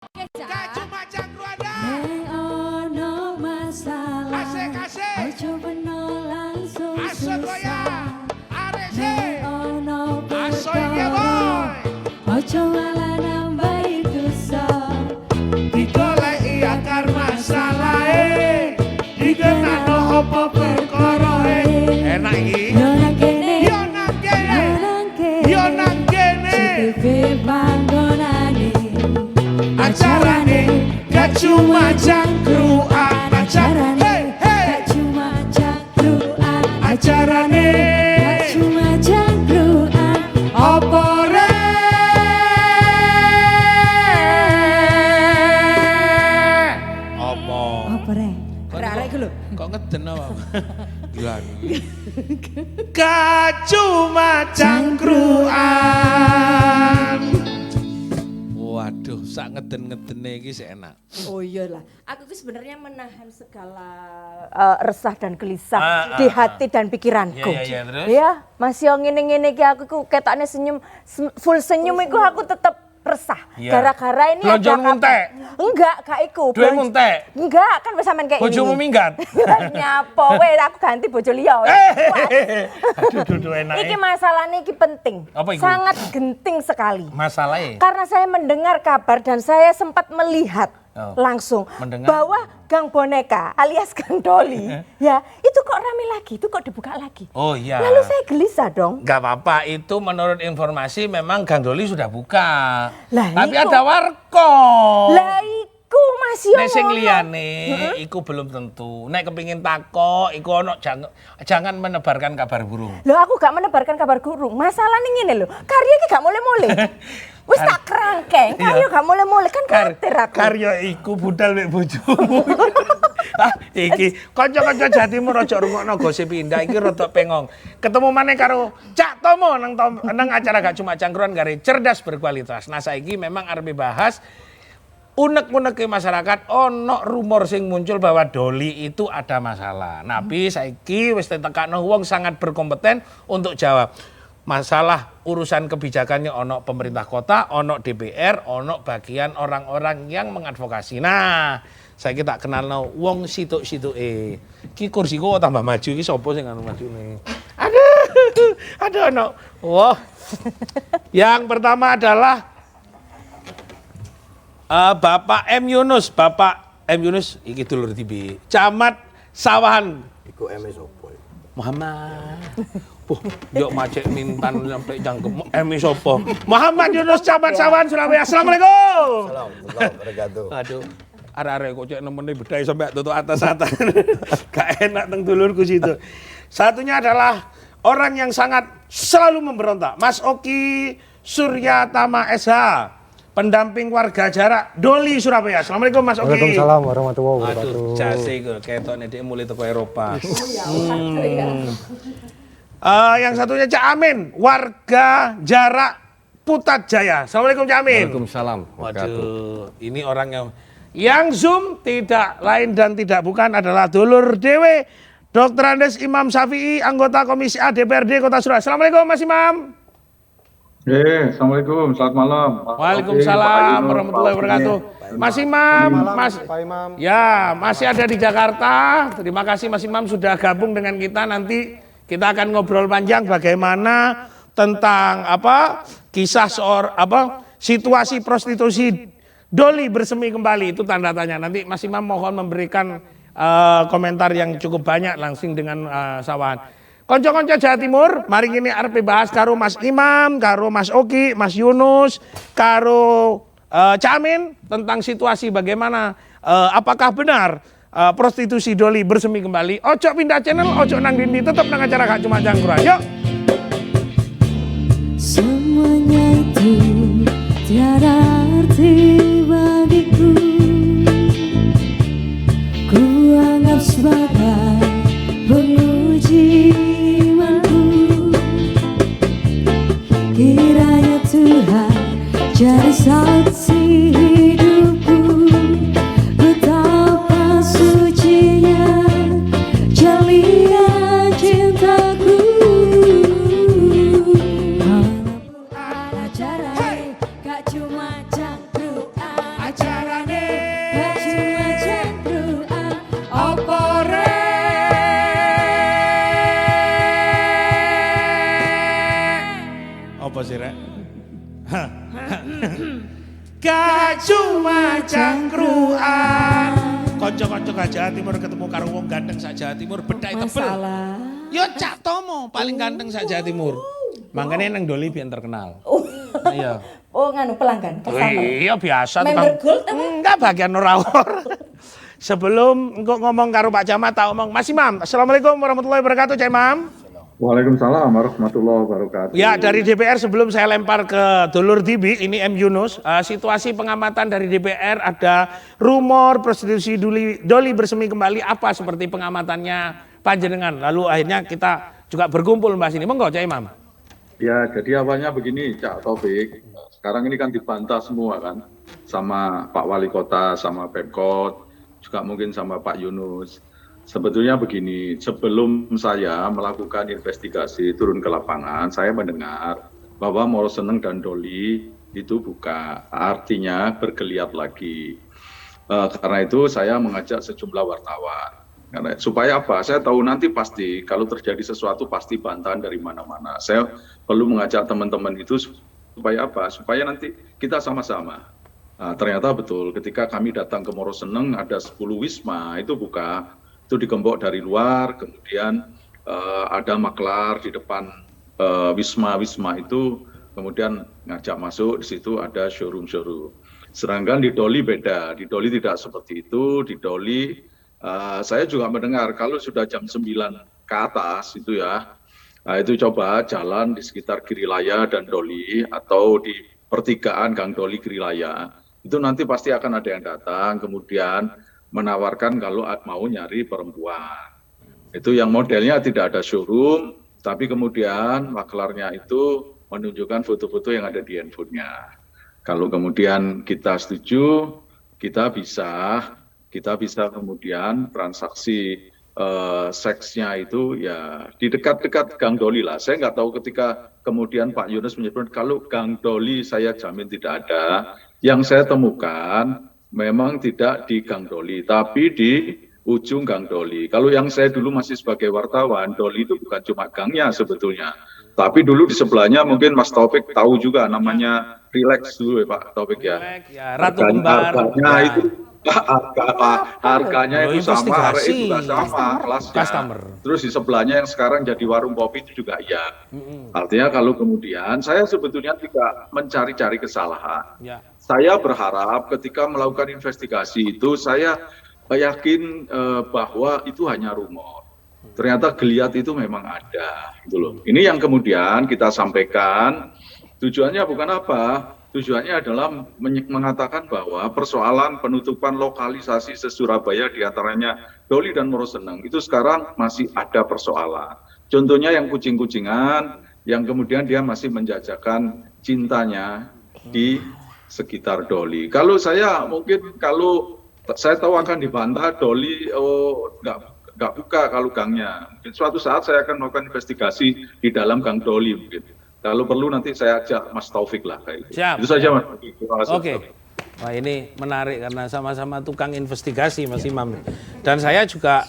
Gak cuma cangkruan. Nek ono masalah. Asik. Ojo beno langsung Asut susah. wayah. Arek Nek sih. ono Aso iki boy. perkara. Ojo malah nambahi dosa. Digoleki akar masalahe. Dikenano apa perkarae. Enak iki. Yo nang kene. Yo nang kene. Yo nang kene. CTV panggonane. Acarane gak cuma cangkruan. Acarane Hey. gak cuma cangkruan. Acarane Gak cuma cangkruan. apa re? Apa? Apa rek? Arek iku lho. Kok ngeden apa? Gila. Gak cuma cangkruan. Waduh, sak ngeden-ngedene iki sik enak. Oh iyalah. Aku itu sebenarnya menahan segala resah dan gelisah di hati dan pikiranku. Iya, terus? Ya, masih ngene-ngene iki aku ketokne senyum full senyum iku aku tetep resah. Iya. Gara-gara ini Blonjo ada muntek? Enggak, gak iku. Duwe muntek? Enggak, kan wis sampean kayak ini. Bojomu minggat? Nyapo weh, aku ganti bojo liya weh. Aduh enak. Iki masalahnya iki penting. Apa iku? Sangat genting sekali. Masalahnya? Karena saya mendengar kabar dan saya sempat melihat langsung Mendengar? bahwa Gang Boneka alias Gang Doli ya itu kok rame lagi, itu kok dibuka lagi. Oh iya. Lalu saya gelisah dong. Gak apa-apa, itu menurut informasi memang Gang Doli sudah buka. Lah, tapi iku. ada warkop. Lah iku masih Nek sing ngono. liyane iku belum tentu. Nek kepingin takok iku ono jangan menebarkan kabar burung. Loh aku gak menebarkan kabar burung. Masalahnya ngene lho, karya iki gak mulai-mulai. Wis tak kerangkeng, karya gak mulai-mulai kan khawatir aku. Karya iku budal mek bojomu. Ah, iki kanca-kanca Jatimur aja rungokno gosip indah iki rada pengong. Ketemu maneh karo Cak Tomo nang acara gak cuma cangkruan gare cerdas berkualitas. Nah saiki memang arep bahas unek-unek ke masyarakat ono rumor sing muncul bahwa Doli itu ada masalah. Tapi saiki wis ditekakno wong sangat berkompeten untuk jawab. Masalah urusan kebijakannya ono pemerintah kota, ono DPR, ono bagian orang-orang yang mengadvokasi. Nah, saya tak kenal wong situk-situke. Ki kursiku kok tambah maju iki sapa sing anu majune? Aduh ono. Wah. Yang pertama adalah Bapak M Yunus, iki dulur tibi. Camat Sawahan. Iku eme sopo? Muhammad. Yuk macet mintan sampai jangkep. Sopo. Muhammad Yunus Camat Sawahan Surabaya. Assalamualaikum. Assalamualaikum wabarakatuh. Aduh. Arek-arek kok cek nemene bedai sampai tutup atas-atas. Gak enak teng dulurku situ. Satunya adalah orang yang sangat selalu memberontak. Mas Oki Suryatama SH. Pendamping warga jarak Doli Surabaya. Assalamualaikum Mas Oki. Waalaikumsalam warahmatullahi Aduh, wabarakatuh. jase iku ketokne dhek mulai teko Eropa. Yang satunya Cak Amin, warga jarak Putat Jaya. Assalamualaikum Cak Amin. Waalaikumsalam. Waduh, ini orang yang Zoom tidak lain dan tidak bukan adalah dulur dewe Dr. Andes Imam Syafi'i, anggota Komisi A DPRD Kota Surabaya. Assalamualaikum Mas Imam. Assalamualaikum, selamat malam. Waalaikumsalam warahmatullahi wabarakatuh. Mas Imam, Pak Imam. Ya, masih ada di Jakarta. Terima kasih Mas Imam sudah gabung dengan kita. Nanti kita akan ngobrol panjang bagaimana tentang kisah situasi prostitusi Doli bersemi kembali. Itu tanda tanya. Nanti Mas Imam mohon memberikan komentar yang cukup banyak langsung dengan Sawahan. Konco-konco Jawa Timur, mari ini arep bahas karo Mas Imam, karo Mas Oki, Mas Yunus, karo Camin tentang situasi bagaimana apakah benar prostitusi Doli bersemi kembali. Ojo pindah channel, ojo nang dindi, tetap nang acara gak cuma cangkruan. Yuk. Semuanya itu tiada arti bagiku. Ku anggap sebagai penguji imanku. Kiranya Tuhan jadi saksi hidupku. Betapa sucinya jalian cintaku. Acara gak cuma cangkruan. apa sih rek? Gak cuma cangkruan. Konco-konco gak Jawa Timur ketemu karo wong ganteng sak Jawa Timur bedai tebel. Masalah. Yo Cak Tomo paling ganteng sak Jawa Timur. Makanya nang Doli biar terkenal. Iya. Oh nganu pelanggan, customer. Iya biasa Member gold apa? Enggak bagian ora-ora. Sebelum engko ngomong karo Pak Camat tak omong, Mas Imam, Assalamualaikum warahmatullahi wabarakatuh, Cak Imam. Waalaikumsalam warahmatullahi wabarakatuh. Ya, dari DPR sebelum saya lempar ke Dulur Tibi, ini M. Yunus, situasi pengamatan dari DPR ada rumor prostitusi Doli bersemi kembali, apa seperti pengamatannya panjenengan. Lalu akhirnya kita juga berkumpul Mbak sini. Monggo Cak Imam. Ya, jadi awalnya begini Cak Taufik, sekarang ini kan dibantah semua kan, sama Pak Wali Kota, sama Pemkot, juga mungkin sama Pak Yunus. Sebetulnya begini, sebelum saya melakukan investigasi turun ke lapangan, saya mendengar bahwa Moro Seneng dan Doli itu buka, artinya bergeliat lagi. Karena itu saya mengajak sejumlah wartawan. Supaya apa? Saya tahu nanti pasti kalau terjadi sesuatu pasti bantahan dari mana-mana. Saya perlu mengajak teman-teman itu supaya apa? Supaya nanti kita sama-sama. Nah, ternyata betul ketika kami datang ke Moro Seneng ada 10 wisma itu buka. Itu digembok dari luar, kemudian ada maklar di depan wisma-wisma itu, kemudian ngajak masuk, di situ ada showroom-showroom. Sedangkan di Doli beda, di Doli tidak seperti itu, di Doli saya juga mendengar kalau sudah jam 9 ke atas itu ya, itu coba jalan di sekitar Girilaya dan Doli atau di pertigaan Gang Doli Girilaya, itu nanti pasti akan ada yang datang, kemudian menawarkan kalau mau nyari perempuan. Itu yang modelnya tidak ada showroom, tapi kemudian maklarnya itu menunjukkan foto-foto yang ada di handphonenya. Kalau kemudian kita setuju, kita bisa kemudian transaksi seksnya itu ya di dekat-dekat Gang Doli lah. Saya nggak tahu ketika kemudian Pak Yunus menyebut kalau Gang Doli saya jamin tidak ada. Yang saya temukan memang tidak di Gang Doli, tapi di ujung Gang Doli. Kalau yang saya dulu masih sebagai wartawan, Doli itu bukan cuma gangnya sebetulnya. Tapi dulu di sebelahnya mungkin Mas Taufik tahu juga namanya Relax dulu ya Pak Taufik ya. Ratu Kembar. Harganya itu harganya itu sama, itu juga sama kelasnya. Terus di sebelahnya yang sekarang jadi warung kopi itu juga iya. Artinya kalau kemudian saya sebetulnya tidak mencari-cari kesalahan. Ya. Saya berharap ketika melakukan investigasi itu saya yakin bahwa itu hanya rumor. Ternyata geliat itu memang ada, gitu loh. Ini yang kemudian kita sampaikan. Tujuannya bukan apa? Tujuannya adalah mengatakan bahwa persoalan penutupan lokalisasi se-Surabaya diantaranya Doli dan Moro Seneng itu sekarang masih ada persoalan. Contohnya yang kucing-kucingan, yang kemudian dia masih menjajakan cintanya di sekitar Doli. Kalau saya mungkin kalau saya tahu akan dibantah Doli nggak buka kalau gangnya. Mungkin suatu saat saya akan melakukan investigasi di dalam Gang Doli mungkin. Kalau perlu nanti saya ajak Mas Taufik lah kayak itu. Siap. Itu saja Mas. Oke. Wah ini menarik karena sama-sama tukang investigasi Mas Imam. Dan saya juga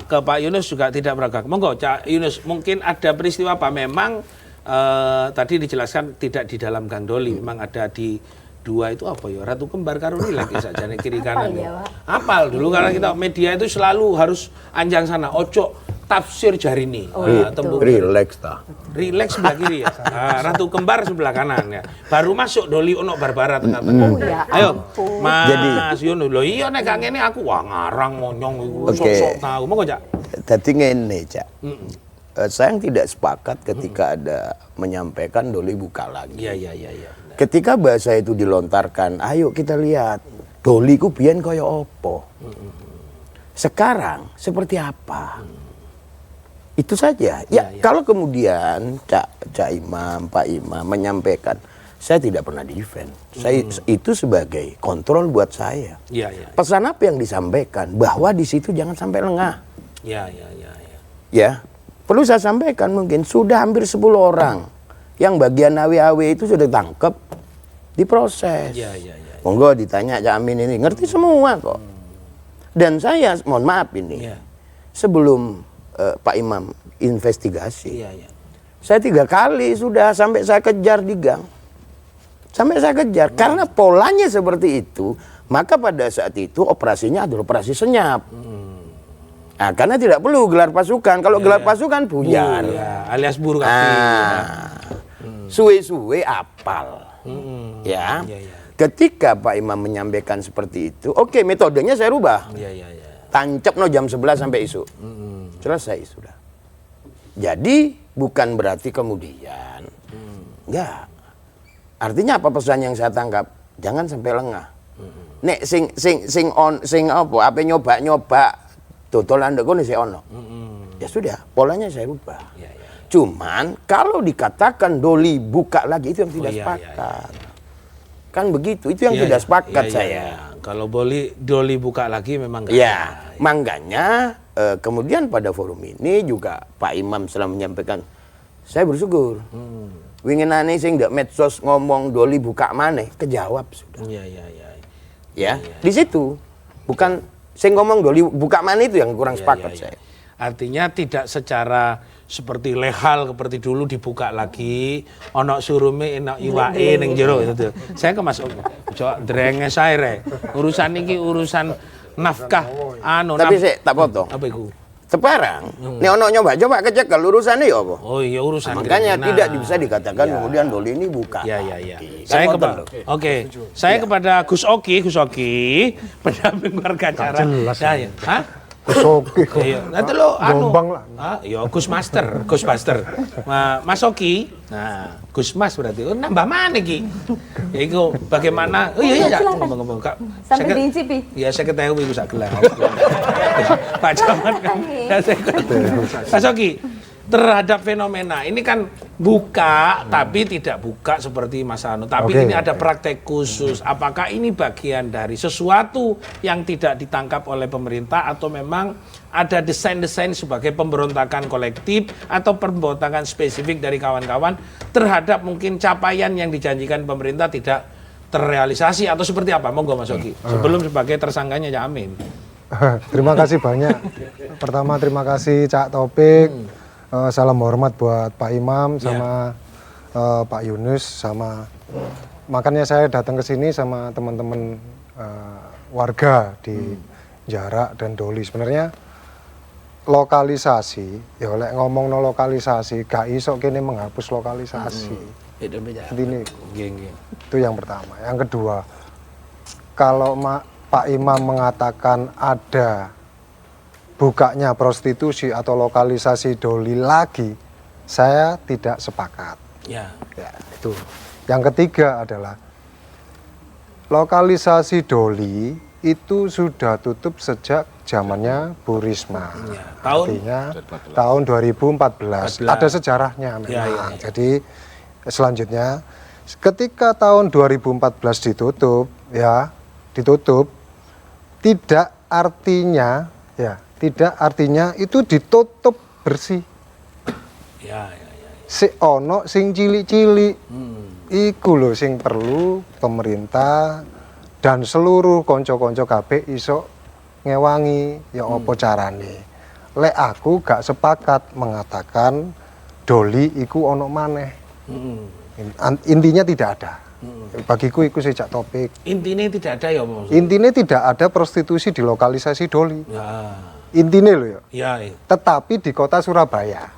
ke Pak Yunus juga tidak beragak. Monggo Cak Yunus, mungkin ada peristiwa apa memang tadi dijelaskan tidak di dalam Gang Doli, memang ada di dua itu apa ya, Ratu Kembar karo Relax saja kiri kanan. Apal dulu karena kita media itu selalu harus anjang sana, ojo tafsir Jarini. Relax ta. Relax sebelah kiri ya. Ratu Kembar sebelah kanan ya. Baru masuk Doli ono Barbara tengah-tengah. Ayo, Mas Yunus. Lho iya nek gak ngene aku wah ngarang monyong iku sok-sok tahu. Monggo Cak. Dadi ngene, Cak. Saya tidak sepakat ketika ada menyampaikan Doli buka lagi. Iya. Ketika bahasa itu dilontarkan, ayo kita lihat Doli ku biyen kaya apa. Sekarang seperti apa? Itu saja. Ya. Kalau kemudian Cak Imam, Pak Imam menyampaikan, saya tidak pernah defend. Saya itu sebagai kontrol buat saya. Pesan apa yang disampaikan bahwa di situ jangan sampai lengah. Ya. Perlu saya sampaikan mungkin sudah hampir 10 orang yang bagian awe-awe itu sudah tangkep, diproses. Monggo ditanya Cak Amin ini, ngerti semua kok. Dan saya mohon maaf ini, sebelum Pak Imam investigasi, Saya 3 kali sudah sampai saya kejar di gang. Sampai saya kejar. Karena polanya seperti itu, maka pada saat itu operasinya adalah operasi senyap. Nah, karena tidak perlu gelar pasukan. Kalau gelar pasukan buyar. Ya, alias buru kaki. Suwe-suwe apal. Ya. Ketika Pak Imam menyampaikan seperti itu, oke, metodenya saya rubah. Tancap no jam 11 sampai isu. Selesai sudah. Jadi bukan berarti kemudian enggak. Artinya apa pesan yang saya tangkap? Jangan sampai lengah. Nek sing apa nyoba totolan ndek kono sik ono. Ya sudah, polanya saya rubah. Cuman kalau dikatakan Doli buka lagi itu yang tidak sepakat. Kan begitu, itu yang tidak sepakat saya. Kalau Doli buka lagi memang enggak. Ya, makanya kemudian pada forum ini juga Pak Imam setelah menyampaikan, saya bersyukur. Winginane sing ndak medsos ngomong Doli buka maneh, kejawab sudah. Ya, di situ bukan sing ngomong Doli buka maneh itu yang kurang sepakat saya. Artinya tidak secara seperti lehal seperti dulu dibuka lagi, ono surume enak iwake ning jero itu. Saya ke Mas Ojo, drenges ae re. Urusan iki urusan nafkah Tapi sik tak potong. Apa iku? Sekarang, nek ono nyoba-coba kecekel urusannya ya apa? Oh iya urusan. Makanya tidak bisa dikatakan kemudian Doli ini buka. Ya. Saya kepada Gus Oki, pendamping warga acara. Hah? Gus Oki. Iya, nanti lo Jombang lah. Ya Gus Master. Mas Oki. Nah, Gus Mas berarti. Oh, nambah mana Ki? Ya itu bagaimana? Oh iya ngomong-ngomong Kak. Sampai diicipi. Ya saya ketahui iku sak gelas. Pak Camat kan. Mas Oki, terhadap fenomena ini kan buka tapi tidak buka seperti Mas Anu, tapi ini ada praktek khusus. Apakah ini bagian dari sesuatu yang tidak ditangkap oleh pemerintah atau memang ada desain-desain sebagai pemberontakan kolektif atau pemberontakan spesifik dari kawan-kawan terhadap mungkin capaian yang dijanjikan pemerintah tidak terrealisasi atau seperti apa? Monggo Mas Oki. Sebelum sebagai tersangkanya ya Amin. Terima kasih banyak. Pertama terima kasih Cak Topik. Salam hormat buat Pak Imam sama Pak Yunus sama makanya saya datang ke sini sama teman-teman warga di Jarak dan Doli. Sebenarnya lokalisasi, ya oleh ngomong no lokalisasi, gak iso kene menghapus lokalisasi. Ini itu yang pertama. Yang kedua, kalau Pak Imam mengatakan ada bukanya prostitusi atau lokalisasi Doli lagi, saya tidak sepakat. Ya, itu. Yang ketiga adalah lokalisasi Doli itu sudah tutup sejak zamannya Bu Risma. Artinya tahun 2014. Ada sejarahnya memang. Jadi selanjutnya ketika tahun 2014 ditutup, tidak artinya itu ditutup bersih. Si ono sing cilik-cilik. Iku lho sing perlu pemerintah dan seluruh konco-konco kabeh iso ngewangi ya apa carane. Lek aku gak sepakat mengatakan Doli iku ono maneh. Intinya tidak ada. Bagiku itu sejak topik. Intinya tidak ada ya Mas? Intinya tidak ada prostitusi di lokalisasi Doli. Intinya loh ya. Tetapi di kota Surabaya.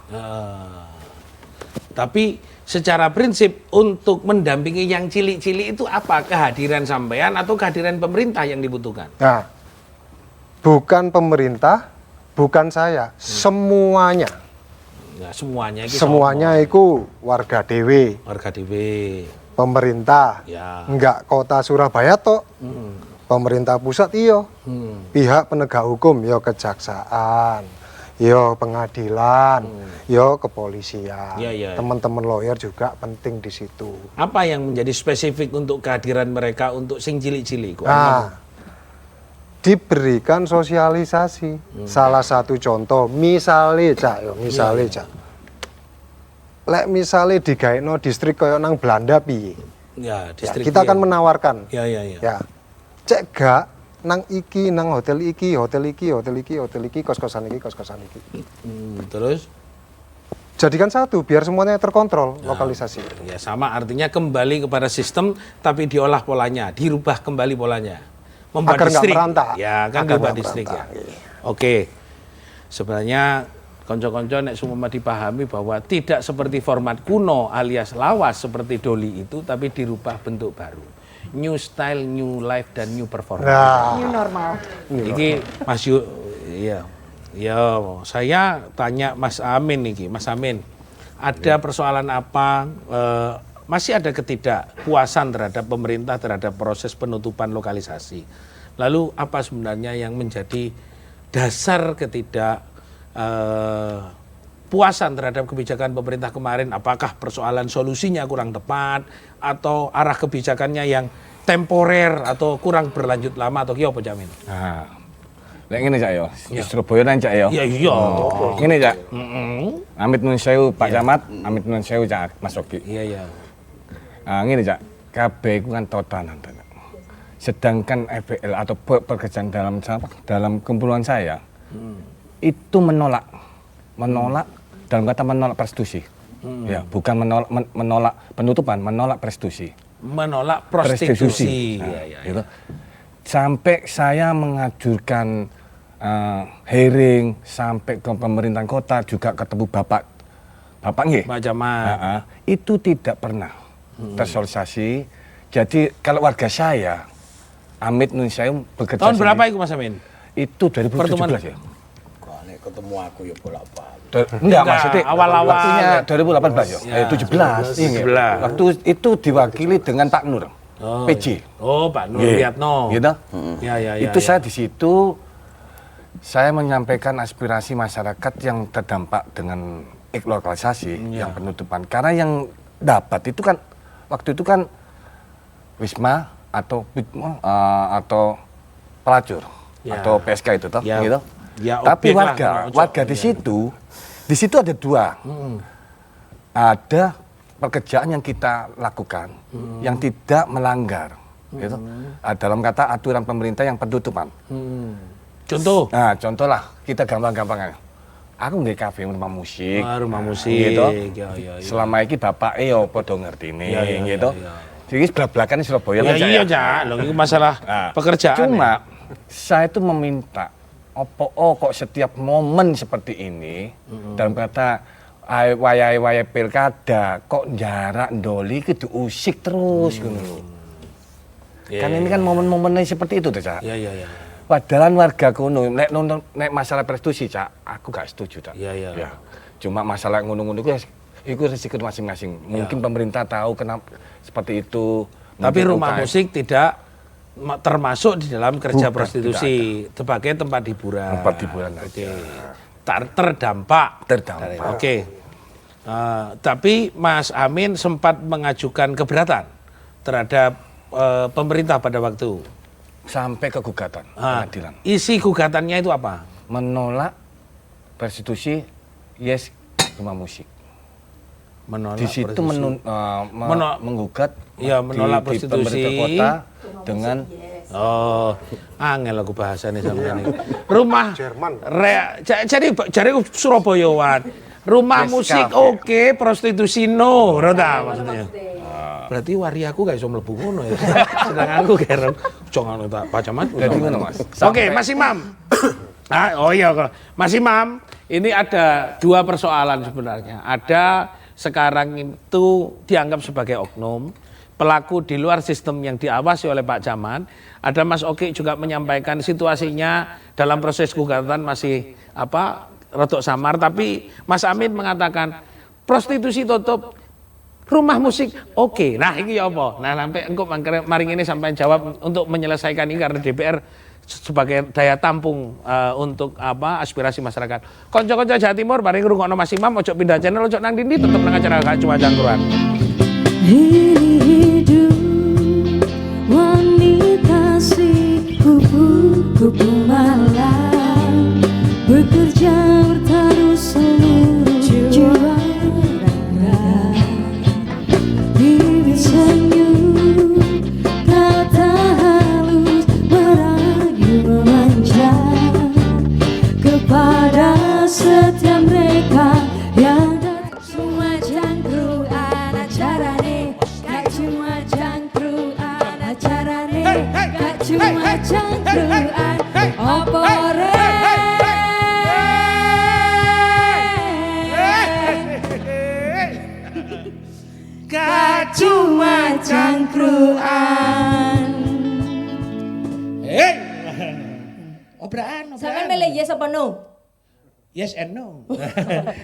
Tapi secara prinsip untuk mendampingi yang cilik-cilik itu apa? Kehadiran sampean atau kehadiran pemerintah yang dibutuhkan? Nah, bukan pemerintah, bukan saya, semuanya. Nah, semuanya itu warga dewe. Pemerintah, enggak kota Surabaya toh. Pemerintah pusat iyo, pihak penegak hukum yo kejaksaan, yo pengadilan, yo kepolisian, teman-teman lawyer juga penting di situ. Apa yang menjadi spesifik untuk kehadiran mereka untuk sing cilik-cilik? Diberikan sosialisasi. Salah satu contoh, misalnya Cak, lek misalnya digaekno distrik koyo nang Belanda piye? Kita akan menawarkan. Ya. Cek gak nang iki, nang hotel iki, kos-kosan iki. Terus jadikan satu biar semuanya terkontrol lokalisasi. Ya sama, artinya kembali kepada sistem tapi diolah polanya, dirubah kembali polanya. Membuat Agar nggak distrik. merantau. Ya kan Agar membuat nggak distrik ya. merantau, Oke. Sebenarnya konco-konco nek semua dipahami bahwa tidak seperti format kuno alias lawas seperti Doli itu, tapi dirubah bentuk baru. New style, new life, dan new performance. Nah, New normal. Iki Mas Yu, iya. Ya, saya tanya Mas Amin nih, Mas Amin, ada persoalan apa? Masih ada ketidakpuasan terhadap pemerintah terhadap proses penutupan lokalisasi. Lalu apa sebenarnya yang menjadi dasar puasan terhadap kebijakan pemerintah kemarin? Apakah persoalan solusinya kurang tepat atau arah kebijakannya yang temporer atau kurang berlanjut lama atau apa Jamin? Nah, lek ngene Cak yo, Surabaya nang Cak yo. Ya iya. Ngene Cak. Amit nun sewu Pak Camat, amit nun sewu Cak Mas Oki. Iya iya. Nah, ngene Cak, kabeh iku kan totanan. Sedangkan FPL atau pekerjaan dalam kumpulan saya itu menolak dalam kata menolak prostitusi. Ya, bukan menolak penutupan, menolak prostitusi. Menolak prostitusi. Nah, gitu. Sampai saya mengajukan hearing sampai ke pemerintahan kota, juga ketemu Bapak nggih. Pak Camat. Itu tidak pernah tersosialisasi. Jadi kalau warga saya, Amit Nun Sewu bekerja Tahun sendiri. berapa itu Mas Amin? Itu 2017 Pertemuan. ya. Nek ketemu aku ya bolak-balik. Enggak, maksudnya awal-awal. waktunya 2018 ya. Ya, 17. 17. Waktu itu diwakili dengan Pak Nur. PJ. Oh, Pak Nur Nggih. Wiyatno. Gitu. Ya. Itu saya di situ saya menyampaikan aspirasi masyarakat yang terdampak dengan lokalisasi yang penutupan. Karena yang dapat itu kan waktu itu kan Wisma atau pelacur atau PSK itu toh, gitu. Ya, Tapi objek lah, warga di situ ada dua. Ada pekerjaan yang kita lakukan yang tidak melanggar, gitu. Dalam kata aturan pemerintah yang penutupan. Contoh. Nah, contoh lah kita gampang-gampang. Aku nggak kafe rumah musik. Rumah musik. Gitu. Ya. Selama ini bapak yo podo ngerti nih, Ya, gitu. Jadi belak-belakan Surabaya Ya kan, Cak, iya, ya. Cak. Loh, itu masalah pekerjaan. Cuma saya itu meminta kok setiap momen seperti ini dalam kata wayai pilkada kok jarak Doli itu diusik terus gitu. Kan ini kan momen-momennya seperti itu tuh, Cak. Iya. Padahal warga kuno nek masalah prostitusi, Cak, aku gak setuju, Cak. Iya. Ya. Cuma masalah ngono-ngono itu risiko masing-masing. Mungkin pemerintah tahu kenapa seperti itu. Tapi Mungkin rumah UKM. musik tidak termasuk di dalam kerja Bukan, prostitusi sebagai tempat hiburan. Tempat hiburan Oke. aja. Terdampak. Terdampak. Oke. Tapi Mas Amin sempat mengajukan keberatan terhadap pemerintah pada waktu. Sampai ke gugatan pengadilan. Isi gugatannya itu apa? Menolak prostitusi, yes, rumah musik. Menolak Di situ prostitusi. menggugat menolak di prostitusi. pemerintah kota dengan Angel aku bahasanya sama ini. Rumah Jerman. Jadi Surabayawan. Rumah Yes, musik cafe. oke, prostitusi no, rota maksudnya. Berarti wariaku gak iso mlebu ngono ya. Sedangkan aku kira jangan tak Pak Camat. Jadi ngono, Mas. Oke, Mas Imam. Mas Imam, ini ada dua persoalan sebenarnya. Ada sekarang itu dianggap sebagai oknum, pelaku di luar sistem yang diawasi oleh Pak Camat. Ada Mas Oki juga menyampaikan situasinya dalam proses gugatan masih rotok samar, tapi Mas Amin mengatakan prostitusi tutup, rumah musik oke. Nah ini apa? Nah sampai engkau maring ini sampai jawab untuk menyelesaikan ini karena DPR sebagai daya tampung untuk aspirasi masyarakat. Konco-konco Jawa Timur bareng ngrungokno Mas Imam ojo pindah channel ojo nang dindi tetep nang acara Gak Cuma Cangkruan. Ini hidup wanita si kupu-kupu malam bekerja bertaruh seluruh jiwa raga. Bibir senyum kata halus merayu memanja kepada setiap mereka yang datang. cuma cangkruan opo cuma cangkruan. Obraan, Sampeyan milih yes apa no? Yes and no.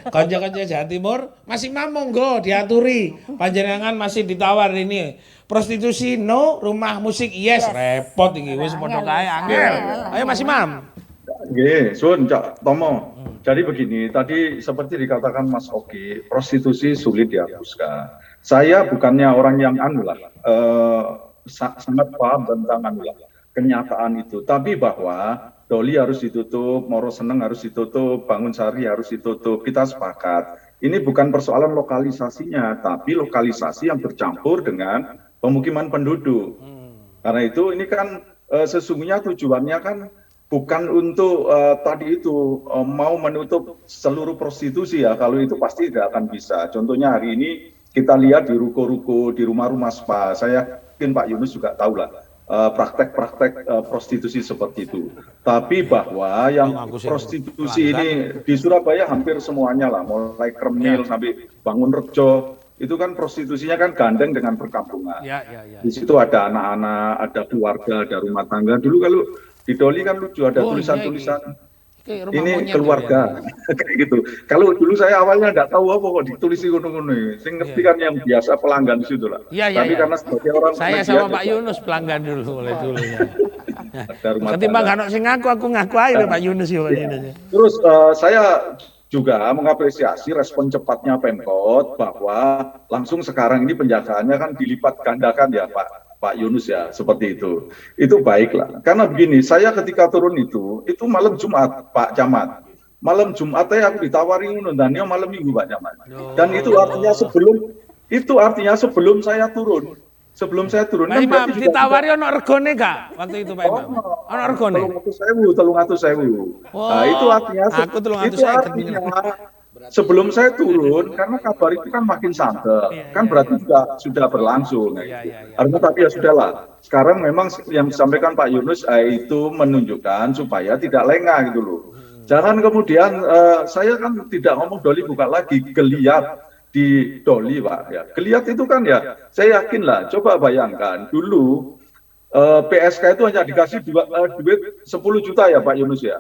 Konco-konco Jawa Timur masih monggo diaturi. Panjenengan masih ditawar ini. Prostitusi no, rumah musik yes. Repot iki wis padha kae angel. Ayo Mas Imam. Nggih, Sun, Cak Tomo. Jadi begini, tadi seperti dikatakan Mas Oki, prostitusi sulit dihapuskan. Saya bukannya orang yang sangat paham tentang kenyataan itu, tapi bahwa Doli harus ditutup, Moro Seneng harus ditutup, Bangun Sari harus ditutup, kita sepakat. Ini bukan persoalan lokalisasinya, tapi lokalisasi yang bercampur dengan pemukiman penduduk. Karena itu ini kan sesungguhnya tujuannya kan bukan untuk tadi itu mau menutup seluruh prostitusi ya, kalau itu pasti tidak akan bisa. Contohnya hari ini kita lihat di ruko-ruko, di rumah-rumah spa, saya yakin Pak Yunus juga tahu lah. Praktek-praktek prostitusi seperti itu. Tapi bahwa yang prostitusi ini di Surabaya hampir semuanya lah, mulai Kremil sampai Bangun Rejo, itu kan prostitusinya kan gandeng dengan perkampungan. Di situ ada anak-anak, ada keluarga, ada rumah tangga. Dulu kalau di Doli kan lucu, ada tulisan-tulisan. Ini keluarga, kayak gitu. Kalau dulu saya awalnya nggak tahu apa kok ditulis di gunung-gunung. Saya ngerti kan yang biasa pelanggan di situ lah. Tapi karena sebagai orang saya sama Pak Yunus pelanggan dulu mulai dulunya. Ketimbang kan sing aku ngaku aja Pak Yunus ya Pak Yunus. Terus saya juga mengapresiasi respon cepatnya Pemkot bahwa langsung sekarang ini penjagaannya kan dilipat gandakan ya Pak Yunus ya, seperti itu. Itu baiklah. Karena begini, saya ketika turun itu malam Jumat, Pak Camat. Malam Jumat aku ditawari ngundangnya malam Minggu, Pak Camat. Dan itu artinya sebelum saya turun. Sebelum saya turun. Pak Imam, ditawari ono regone gak waktu itu Pak Imam? Ono regone? 300.000. Nah, itu artinya sebelum saya turun, karena kabar itu kan makin santai, kan berarti sudah berlangsung. Artinya tapi ya sudahlah. Sekarang memang yang disampaikan Pak Yunus itu menunjukkan supaya tidak lengah gitu loh. Jangan kemudian saya kan tidak ngomong Doli buka lagi, geliat di Doli Pak. Ya. Geliat itu kan ya, saya yakin lah. Coba bayangkan dulu PSK itu hanya dikasih duit 10 juta ya Pak Yunus ya.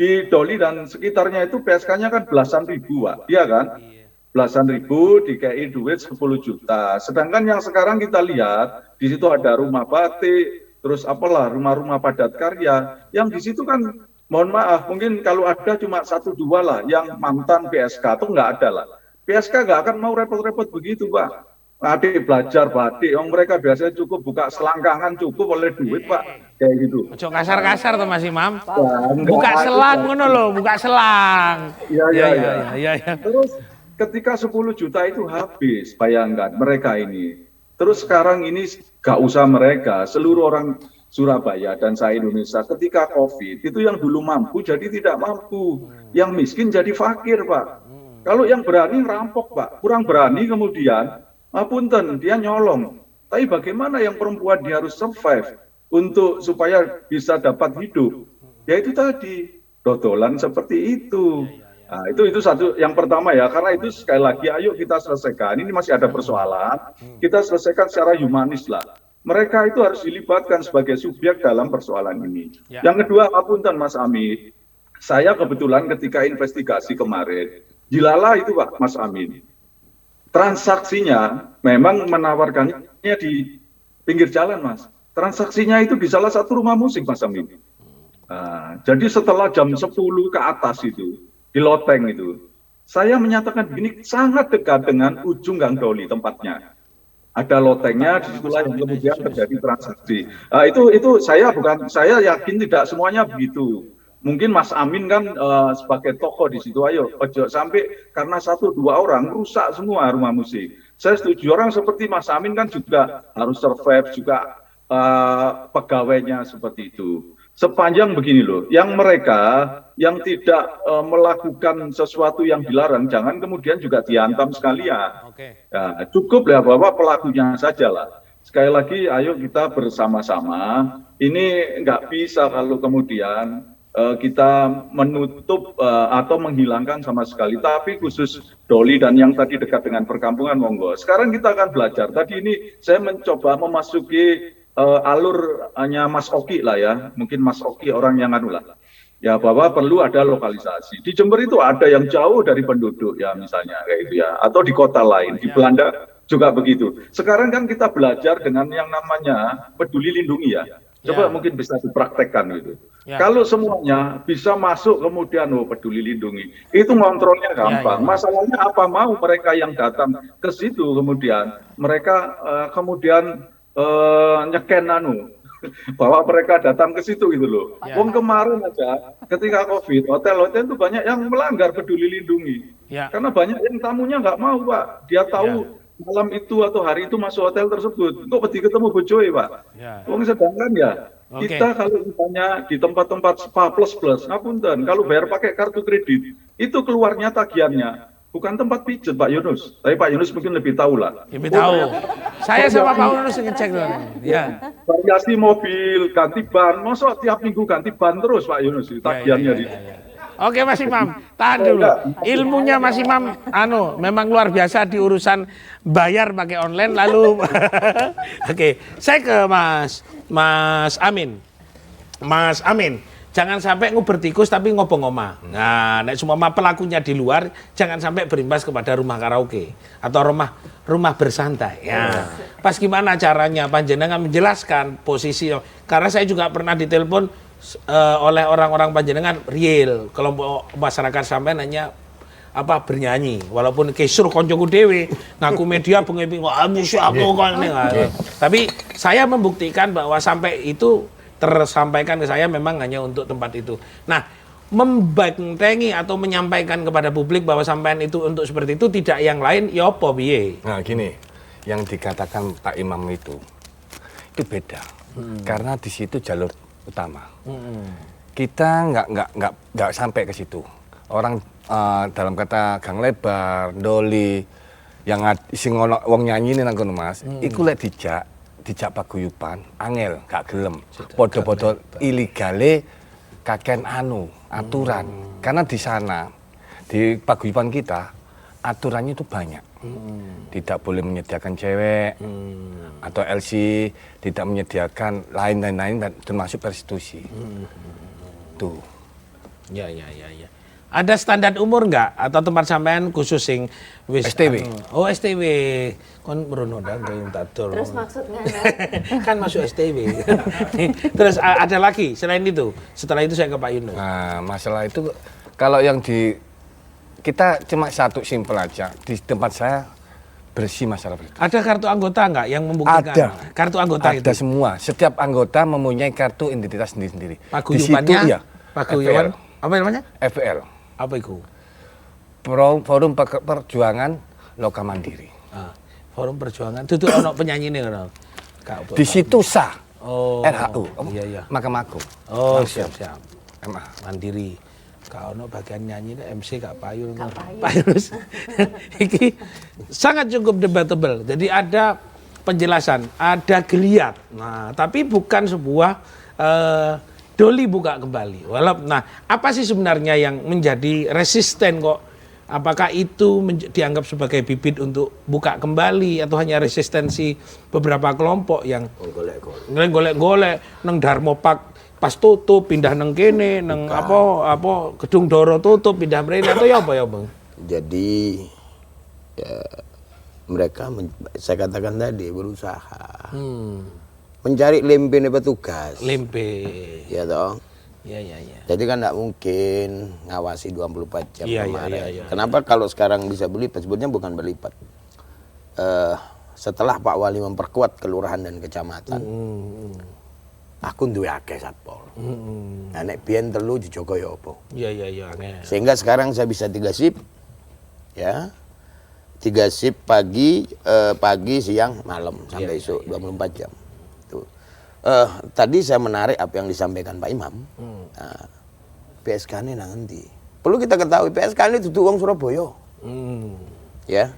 Di Doli dan sekitarnya itu PSK-nya kan belasan ribu, Pak. Iya kan? Belasan ribu dikei duit 10 juta. Sedangkan yang sekarang kita lihat, di situ ada rumah batik, terus apalah, rumah-rumah padat karya. Yang di situ kan, mohon maaf, mungkin kalau ada cuma 1-2 lah, yang mantan PSK, itu nggak ada lah. PSK nggak akan mau repot-repot begitu, Pak. Adik belajar batik, mereka biasanya cukup buka selangkangan cukup oleh duit Pak, kayak gitu. Ojo kasar-kasar tuh Mas Imam. Buka selang ngono loh, buka selang. Iya. Terus ketika 10 juta itu habis, bayangkan mereka ini. Terus sekarang ini gak usah mereka, seluruh orang Surabaya dan se-Indonesia ketika COVID itu yang dulu mampu jadi tidak mampu, yang miskin jadi fakir Pak. Kalau yang berani rampok Pak, kurang berani kemudian punten, dia nyolong. Tapi bagaimana yang perempuan dia harus survive supaya bisa dapat hidup? Ya itu tadi, dodolan seperti itu. Nah, itu satu yang pertama ya, karena itu sekali lagi ayo kita selesaikan. Ini masih ada persoalan, kita selesaikan secara humanis lah. Mereka itu harus dilibatkan sebagai subjek dalam persoalan ini. Yang kedua, punten Mas Amin, saya kebetulan ketika investigasi kemarin, dilala itu Pak Mas Amin. Transaksinya memang menawarkannya di pinggir jalan, Mas. Transaksinya itu di salah satu rumah musik, Mas Amin. Nah, jadi setelah jam 10 ke atas itu, di loteng itu, saya menyatakan begini, sangat dekat dengan ujung Gang Doli tempatnya. Ada lotengnya, disitulah yang kemudian terjadi transaksi. Nah, itu saya yakin tidak semuanya begitu. Mungkin Mas Amin kan sebagai tokoh di situ, ayo ojo sampai karena 1-2 orang rusak semua rumah musik. Saya setuju, orang seperti Mas Amin kan juga harus survive, juga pegawainya seperti itu. Sepanjang begini loh, yang mereka yang tidak melakukan sesuatu yang dilarang, jangan kemudian juga dihantam sekalian. Ya, cukup lah bahwa pelakunya saja lah. sekali lagi ayo kita bersama-sama. Ini nggak bisa kalau kemudian kita menutup atau menghilangkan sama sekali. Tapi khusus Doli dan yang tadi dekat dengan perkampungan, monggo. Sekarang kita akan belajar. Tadi ini saya mencoba memasuki alurnya Mas Oki lah ya. Mungkin Mas Oki orang yang anu lah. Ya, bahwa perlu ada lokalisasi. Di Jember itu ada yang jauh dari penduduk ya misalnya kayak gitu ya. Atau di kota lain, di Belanda juga begitu. Sekarang kan kita belajar dengan yang namanya peduli lindungi ya. Coba mungkin bisa dipraktekkan gitu. Kalau semuanya bisa masuk kemudian peduli lindungi, itu ngontrolnya gampang. Masalahnya apa mau mereka yang datang ke situ kemudian mereka kemudian nyeken bahwa mereka datang ke situ gitu loh. Wong kemarin aja ketika COVID, hotel-hotel itu banyak yang melanggar peduli lindungi. Karena banyak yang tamunya nggak mau, Pak. Dia tahu malam itu atau hari itu masuk hotel tersebut. Kok peti ketemu bojoe, Pak. Wong sedangkan ya kita kalau misalnya di tempat-tempat spa plus, ngapunten, kalau bayar pakai kartu kredit, itu keluarnya tagihannya bukan tempat pijet Pak Yunus, tapi Pak Yunus mungkin lebih tahu lah. Lebih tahu. Saya sama Pak Yunus ngecek loh. Ya. Variasi mobil, ganti ban, masa tiap minggu ganti ban terus Pak Yunus, tagihannya di. Oke Mas Imam, tahan dulu. Ilmunya Mas Imam, memang luar biasa di urusan bayar pakai online. Lalu, oke, saya ke Mas Amin. Mas Amin. Jangan sampai nguber tikus tapi ngobong oma. Nah, nek semua pelakunya di luar, jangan sampai berimbas kepada rumah karaoke atau rumah bersantai. Ya. Pas gimana caranya panjenengan menjelaskan posisi, karena saya juga pernah ditelepon oleh orang-orang panjenengan real, kelompok masyarakat sampai nanya apa bernyanyi, walaupun kesur koncoku dewe ngaku media bengi tapi saya membuktikan bahwa sampai itu tersampaikan ke saya memang hanya untuk tempat itu. Nah, membentengi atau menyampaikan kepada publik bahwa sampean itu untuk seperti itu, tidak yang lain, ya apa piye? Nah gini, yang dikatakan Pak Imam itu beda, karena di situ jalur utama. Kita nggak sampai ke situ. Orang dalam kata Gang Lebar, Doli, yang sing ono wong nyanyi nang kono Mas, iku lek dijak paguyuban angel gak gelem podo-podo ilegale kaken aturan karena di sana di paguyuban kita aturannya itu banyak. Tidak boleh menyediakan cewek atau LC, tidak menyediakan lain-lain termasuk prostitusi. Tuh. Ya. Ada standar umur nggak atau tempat sampean khusus sing wis STW. STW. Kon merono ndang koyo tak dol. Terus maksudnya kan masuk STW. Terus ada lagi selain itu. Setelah itu saya ke Pak Yunus. Nah, masalah itu kalau yang kita cuma satu simpel aja. Di tempat saya bersih masalah itu. Ada kartu anggota nggak yang membuktikan? Ada. Kartu anggota ada itu. semua. Setiap anggota mempunyai kartu identitas sendiri-sendiri. Paguyubannya? Di situ ya. Paguyuban apa namanya? FPL. Apa itu? Forum Perjuangan Loka Mandiri. Forum Perjuangan. Itu ono penyanyi nih kan? Di situ sah. RHU. Iya. Mahkamah Agung. Siap. MA. Mandiri. Kau ono bagian nyanyi MC gak payu. Pak Yunus. Iki sangat cukup debatable. Jadi ada penjelasan, ada geliat. Nah, tapi bukan sebuah Doli buka kembali. Nah, apa sih sebenarnya yang menjadi resisten kok? Apakah itu dianggap sebagai bibit untuk buka kembali atau hanya resistensi beberapa kelompok yang golek-golek nang Darmo Park pas tutup pindah nang kene nang apa Gedung Doro tutup pindah mrene atau ya apa ya, Bang? Jadi ya, mereka saya katakan tadi berusaha mencari lempe petugas. Lempe. Ya toh. Iya. Jadi kan nggak mungkin ngawasi 24 jam kemarin. Iya. Kenapa kalau sekarang bisa berlipat? Sebetulnya bukan berlipat. Setelah Pak Wali memperkuat kelurahan dan kecamatan, aku duwe akeh satpol. Nah, nek biyen telu dijogo ya apa? Iya. Sehingga sekarang saya bisa 3 shift. Ya. 3 shift pagi, siang, malam sampai esok 24 jam. Tadi saya menarik apa yang disampaikan Pak Imam. Nah, PSK ini nanti. Perlu kita ketahui PSK ini itu uang Surabaya. Ya.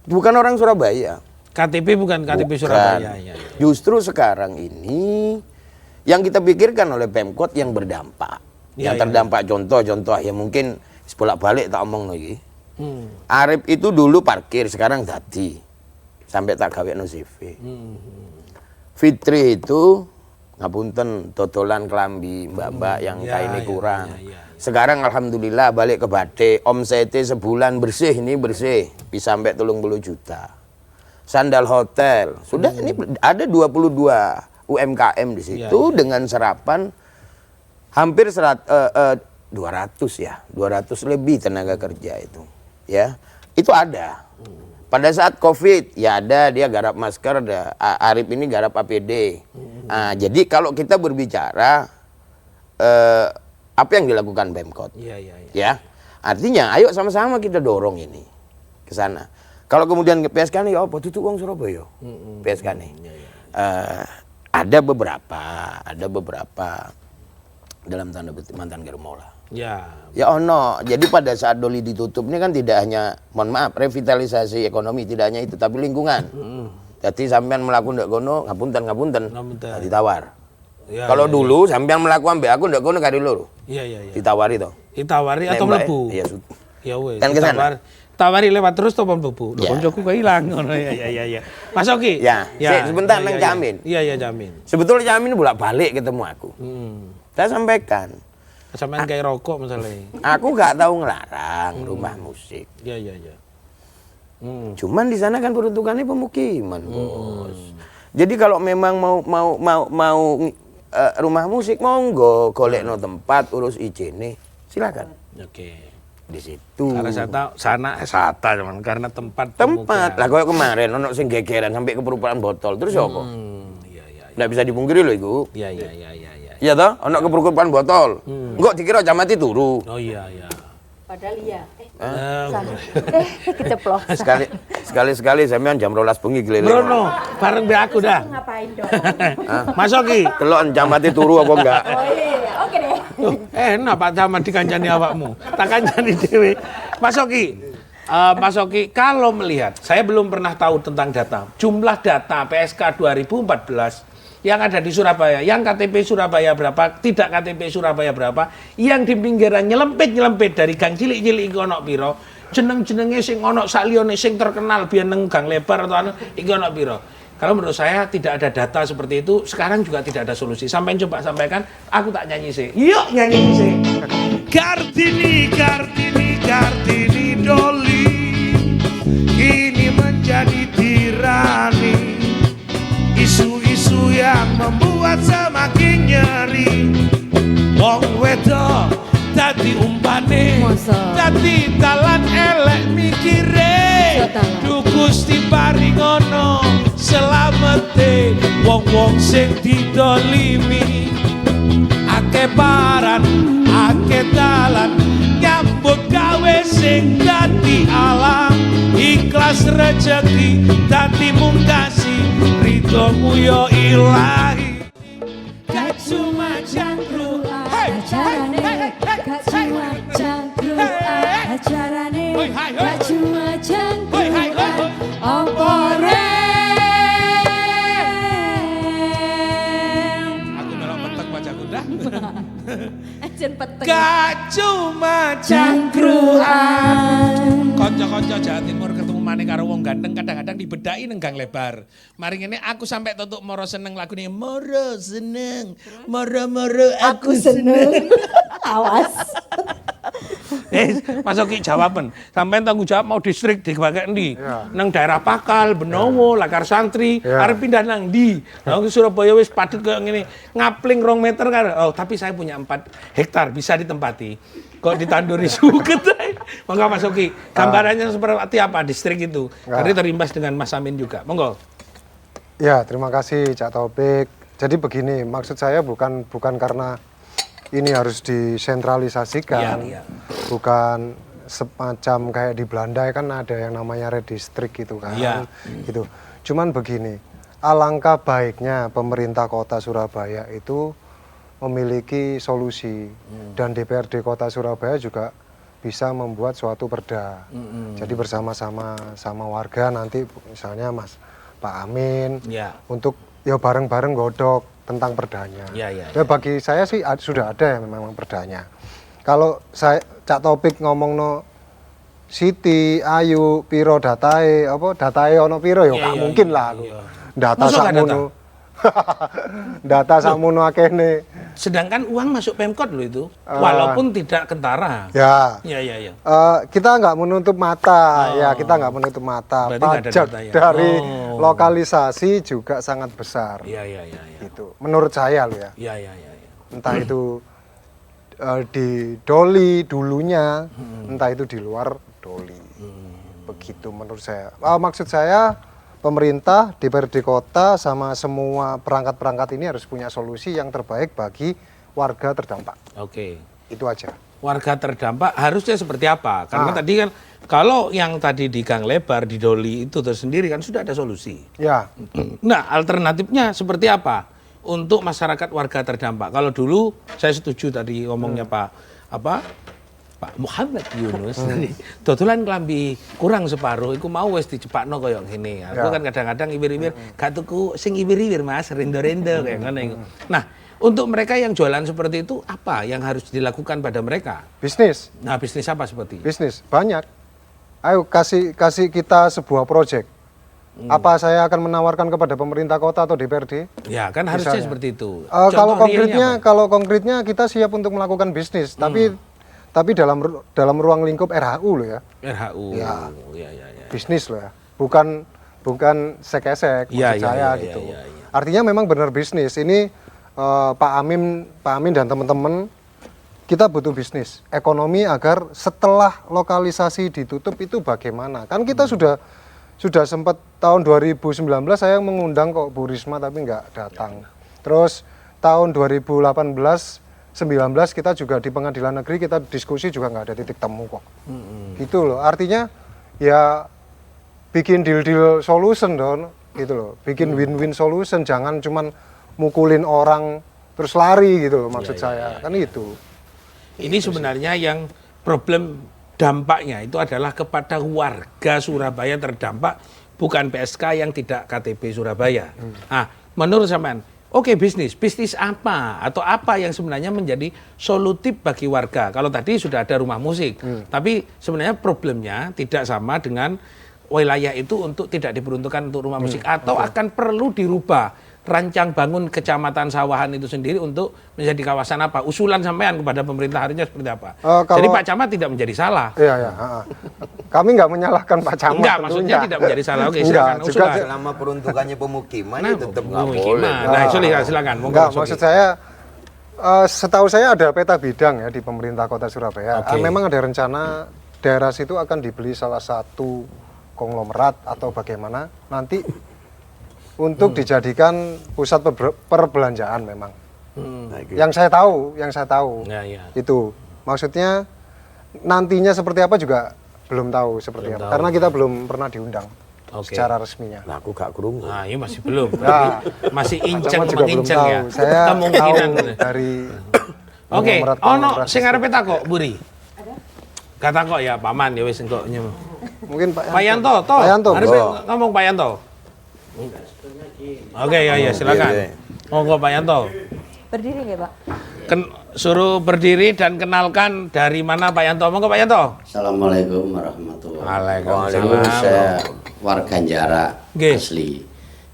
Bukan orang Surabaya. KTP bukan KTP Bukan. Surabaya. Ya. Justru sekarang ini yang kita pikirkan oleh Pemkot yang berdampak. Ya, Yang terdampak contoh ya mungkin bolak-balik tak omong lagi. Hmm. Arif itu dulu parkir, sekarang dadi. Sampai tak gawe no CV. Fitri itu ngapunten dodolan kelambi mbak-mbak yang kainnya kurang. Sekarang alhamdulillah balik ke Bade, omsete sebulan bersih bisa sampai 30 juta. Sandal hotel, sudah ini ada 22 UMKM di situ dengan serapan hampir 200 lebih tenaga kerja itu. Ya, itu ada. Pada saat COVID, ya ada dia garap masker, Arif ini garap APD. Nah, jadi kalau kita berbicara apa yang dilakukan Pemkot, ya, artinya ayo sama-sama kita dorong ini ke sana. Kalau kemudian ke PSK nih, apa tutup uang Surabaya, PSK nih. Ada beberapa dalam tanda petik mantan germola. Ya ono. Jadi pada saat Doli ditutup ini kan tidak hanya, mohon maaf, revitalisasi ekonomi, tidak hanya itu, tapi lingkungan. Jadi sampean melakukan ndak gono, ngapunten, ditawar. Kalau dulu sampean melakukan mbak aku ndak gono kari loro. Ditawari toh. Ditawari atau mlebu? Iya, ya wes. Kan ke sana. Tawari lewat terus to mlebu. Lho koncoku kok ilang ngono ya. Mas Oki. Ya, sebentar nang Jamin. Iya, Jamin. Sebetulnya Jamin bolak-balik ketemu aku. Saya sampaikan, sampean kayak rokok misalnya. aku gak tahu ngelarang rumah musik. Iya. Cuman di sana kan peruntukannya pemukiman, Bos. Jadi kalau memang mau rumah musik, monggo golekno tempat, urus izin, silakan. Oke. Di situ. Karena saya tahu sana cuman karena tempat. Lah kayak kemarin ono sing gegeran sampai ke perumpamaan botol. Terus apa? Iya. Nggak bisa dipungkiri loh, Iku. Iya. Iya toh, ono kepergupaan botol. Enggak dikira jamati turu. Oh iya. Padahal iya. Keceplosan. Sekali sampean jam 12 bengi keliling. Brono, bareng be aku dah. Ngapain dong? Mas Oki. Delok jamati turu apa enggak? Oh iya, oke deh. Enak Pak Camat dikancani awakmu. Tak kancani dhewe. Mas Oki, kalau melihat, saya belum pernah tahu tentang data. Jumlah data PSK 2014 yang ada di Surabaya, yang KTP Surabaya berapa, tidak KTP Surabaya berapa, yang di pinggiran nyelempit dari gang cilik-cilik iki ono piro, jeneng-jenenge sing ono saliyane sing terkenal biyen nang gang lebar atau anu iki ono piro. Kalau menurut saya tidak ada data seperti itu, sekarang juga tidak ada solusi. Sampai coba sampaikan, aku tak nyanyi sih. Yuk nyanyi sih. Kartini Doli, ini menjadi tirani. Isu-isu yang membuat semakin nyeri. Wong wedo dadi umpane, dadi talan elek mikire. Gusti paringono selamete wong-wong sing didolimi. Ake paran, ake dalan, nyambut gawe sing dadi alam. Ikhlas rejeki dadi mungkasi, ridhomu yo ilahi. Gak cuma jangkru acarane, gak cuma jangkru acarane, gak cuma jangkru opo Aku melok petek wajahku dah. Ajen peteng. Gak cuma Jangkruan. Konco-konco Jawa Timur ketemu maneh karo wong ganteng kadang-kadang dibedaki nang gang lebar. Mari ngene aku sampai tutuk moro seneng lagune moro seneng. Moro aku seneng. Awas. Mas Oki jawaban. Sampeyan tanggung jawab mau distrik dibagi endi? Nang daerah Pakal, Benowo, Lakar Santri, arep pindah nang ndi? Nang Surabaya wis padet koyo ngene, ngapling 2 meter kan. Oh, tapi saya punya 4 hektar bisa ditempati. Kok ditanduri suket. Monggo Mas Oki, gambarannya seperti apa distrik itu? Karena terimbas dengan Mas Amin juga. Monggo. Ya, terima kasih Cak Taufik. Jadi begini, maksud saya bukan karena ini harus disentralisasikan, bukan semacam kayak di Belanda kan ada yang namanya redistrik gitu kan, gitu. Cuman begini, alangkah baiknya pemerintah kota Surabaya itu memiliki solusi dan DPRD kota Surabaya juga bisa membuat suatu perda. Jadi bersama-sama warga nanti misalnya Pak Amin Ya. untuk ya bareng-bareng godok tentang perdanya. Ya, ya, Ya bagi saya sih sudah ada yang memang perdanya. Kalau saya Cak Topik ngomong no Siti, Ayu, Piro datae, apa datae ono Piro ya gak mungkin lah aku. Data Masa gak sakmono. Data sakmono akehne. Sedangkan uang masuk Pemkot loh itu, walaupun tidak kentara. Ya. Ya. Kita nggak menutup mata, ya kita nggak menutup mata. Berarti nggak ada Pajak data ya? dari lokalisasi juga sangat besar. Ya. Gitu. Menurut saya loh ya. Ya. Entah itu di Doli dulunya, entah itu di luar Doli. Begitu menurut saya. Maksud saya pemerintah, DPRD kota sama semua perangkat-perangkat ini harus punya solusi yang terbaik bagi warga terdampak. Oke. Itu aja. Warga terdampak harusnya seperti apa? Karena tadi kan kalau yang tadi di Gang Lebar di Doli itu tersendiri kan sudah ada solusi. Ya. Nah, alternatifnya seperti apa untuk masyarakat warga terdampak? Kalau dulu saya setuju tadi ngomongnya Pak Muhammad Yunus, dodolan klambi kurang separuh, iku mau wis dicepakno koyo ngene. Aku kan kadang-kadang ibir-ibir, gak tuku sing ibir-ibir Mas, rendo-rendo kayak ngono iku. Nah, untuk mereka yang jualan seperti itu, apa yang harus dilakukan pada mereka? Bisnis. Nah, bisnis apa seperti? Bisnis banyak. Ayo kasih kita sebuah proyek. Apa saya akan menawarkan kepada pemerintah kota atau DPRD? Ya, kan harusnya Misalnya. seperti itu. Kalau konkretnya kita siap untuk melakukan bisnis, tapi dalam ruang lingkup RHU loh ya. RHU. Ya. Ya. Bisnis loh ya. Bukan sek-esek maksud saya gitu. Ya. Artinya memang benar bisnis. Ini Pak Amin dan teman-teman kita butuh bisnis, ekonomi agar setelah lokalisasi ditutup itu bagaimana? Kan kita sudah sempat tahun 2019 saya mengundang kok Bu Risma tapi nggak datang. Terus tahun 2018 19 kita juga di pengadilan negeri kita diskusi juga nggak ada titik temu kok. Gitu loh. Artinya ya bikin deal solution dong, gitu loh. Bikin win-win solution, jangan cuman mukulin orang terus lari gitu loh maksud saya. Kan itu. Ini sebenarnya yang problem dampaknya itu adalah kepada warga Surabaya terdampak, bukan PSK yang tidak KTP Surabaya. Nah, menurut sampean, oke, bisnis apa atau apa yang sebenarnya menjadi solutif bagi warga? Kalau tadi sudah ada rumah musik, tapi sebenarnya problemnya tidak sama dengan wilayah itu untuk tidak diperuntukkan untuk rumah musik atau akan perlu dirubah rancang bangun kecamatan Sawahan itu sendiri untuk menjadi kawasan apa? Usulan sampean kepada pemerintah harinya seperti apa? Jadi Pak Camat tidak menjadi salah. Iya. Kami nggak menyalahkan Pak Camat. Enggak, maksudnya tidak menjadi salah. Oke, silakan usulan. Selama peruntukannya pemukiman Nah, tetap nggak pemukiman. boleh. Nah, silakan. Enggak, maksud saya setahu saya ada peta bidang ya di pemerintah Kota Surabaya. Oke. Memang ada rencana daerah situ akan dibeli salah satu konglomerat atau bagaimana nanti untuk dijadikan pusat perbelanjaan memang. Yang saya tahu Ya. itu maksudnya nantinya seperti apa juga belum tahu seperti apa karena kita belum pernah diundang secara resminya. Nah, aku gak kerungu. Nah, ini masih belum. Ya. Masih Sama juga belum menginceng tahu. ya. Saya Kemungkinan. tahu dari Oke, konglomerat sing arepe takok, Buri. Kata kok ya Paman ya wis engko nyem. mungkin Pak Pak Yanto, Pak Yanto. Arepe ngomong Pak Yanto. Oke, ya silakan. Monggo Pak Yanto. Berdiri nggak Pak? Suruh berdiri dan kenalkan dari mana Pak Yanto. Monggo Pak Yanto. Assalamualaikum warahmatullahi Waalaikumsalam. wabarakatuh. Saya warga Jarak Nggih. asli.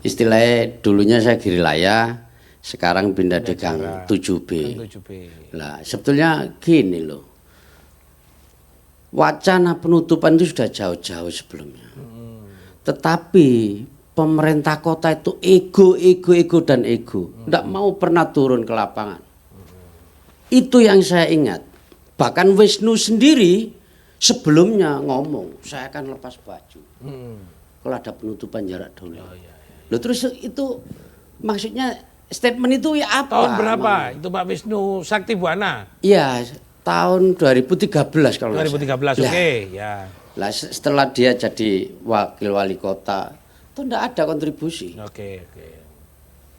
Istilahnya dulunya saya Girilaya, sekarang pindah di Gang 7B. 7B. Lah, sebetulnya gini loh. Wacana penutupan itu sudah jauh-jauh sebelumnya. Tetapi pemerintah kota itu ego dan ego. Nggak mau pernah turun ke lapangan. Itu yang saya ingat. Bahkan Wisnu sendiri sebelumnya ngomong, saya akan lepas baju. Kalau ada penutupan jarak dulu. Loh, terus itu maksudnya statement itu ya apa? Tahun berapa? Itu Pak Wisnu Sakti Buana. Iya, tahun 2013 kalau 2013. Oke, ya. Lah setelah dia jadi wakil wali kota, itu enggak ada kontribusi. Oke.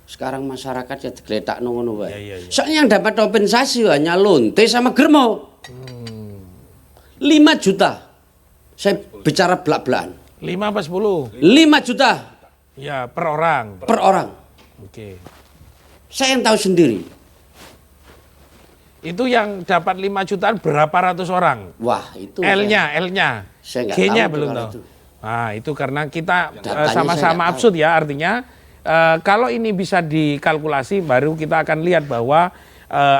Sekarang masyarakat ya digeletak ngono wae. Iya. Soalnya yang dapat kompensasi hanya lonte sama germo. 5 juta. Saya bicara belak-belakan. 5 apa 10? 5 juta. Ya, per orang. per orang. Oke. Saya yang tahu sendiri. Itu yang dapat 5 jutaan berapa ratus orang? Wah, itu L-nya. saya nggak G-nya tahu belum kalau tahu. itu. Nah, itu karena kita Datanya saya sama-sama nggak absurd ya, artinya kalau ini bisa dikalkulasi baru kita akan lihat bahwa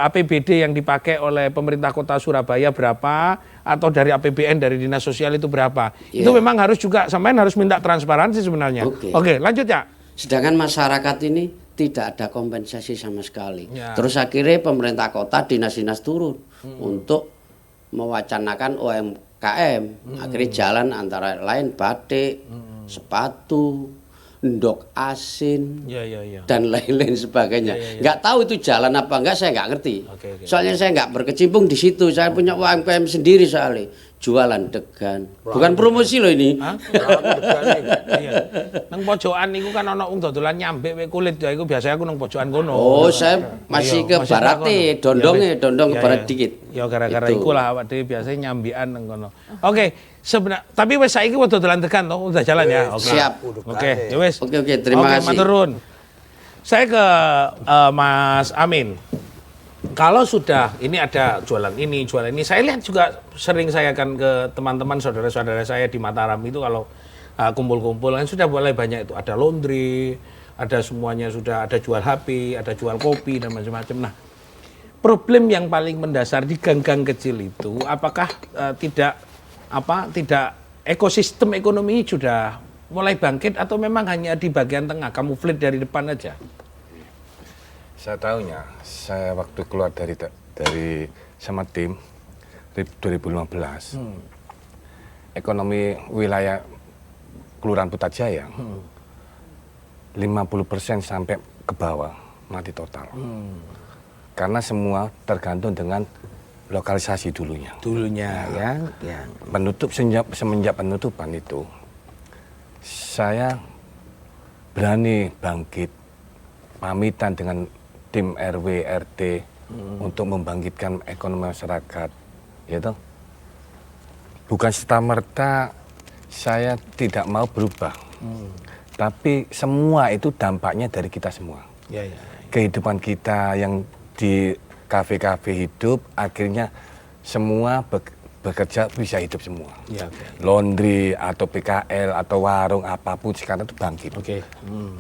APBD yang dipakai oleh pemerintah kota Surabaya berapa atau dari APBN dari Dinas Sosial itu berapa. Iya. Itu memang harus juga sampean harus minta transparansi sebenarnya. Oke, lanjut ya. Sedangkan masyarakat ini tidak ada kompensasi sama sekali. Ya. Terus akhirnya pemerintah kota dinas-dinas turun untuk mewacanakan UMKM. Akhirnya jalan antara lain batik, sepatu, ndok asin, Ya. dan lain-lain sebagainya. Nggak tahu itu jalan apa enggak, saya nggak ngerti. Oke. Soalnya saya nggak berkecimpung di situ. Saya punya UMKM sendiri soalnya. Jualan degan. Bukan promosi loh ini. Iya. Nang pojokan niku kan ana wong dodolan nyambek we kulit ya iku biasanya aku nang pojokan kono. Oh, saya masih ke Masih barate, kono. dondong Ya, ke barat ya. dikit. Ya gara-gara Itu. ikulah awak dhewe biasanya nyambian nang kono. Oke, tapi wis saiki wis dodolan tekan toh, udah jalan ya. Oke. Siap. Oke, ya wis. Oke, terima kasih. Matur nuwun. Saya ke Mas Amin. Kalau sudah ini ada jualan ini, saya lihat juga sering saya akan ke teman-teman saudara-saudara saya di Mataram itu kalau kumpul-kumpul kan sudah mulai banyak itu, ada laundry, ada semuanya sudah, ada jual HP, ada jual kopi dan macam-macam. Nah, problem yang paling mendasar di gang-gang kecil itu apakah tidak ekosistem ekonomi sudah mulai bangkit atau memang hanya di bagian tengah, kamuflase dari depan aja? Saya tahunya, saya waktu keluar dari sama tim 2015, ekonomi wilayah Kelurahan Putrajaya 50% sampai ke bawah mati total. Karena semua tergantung dengan lokalisasi dulunya. Penutup semenjak penutupan itu, saya berani bangkit pamitan dengan tim RW RT untuk membangkitkan ekonomi masyarakat, gitu. Bukan serta-merta saya tidak mau berubah, tapi semua itu dampaknya dari kita semua. Kehidupan kita yang di kafe-kafe hidup, akhirnya semua bekerja bisa hidup semua. Laundry atau PKL atau warung apapun sekarang itu bangkit,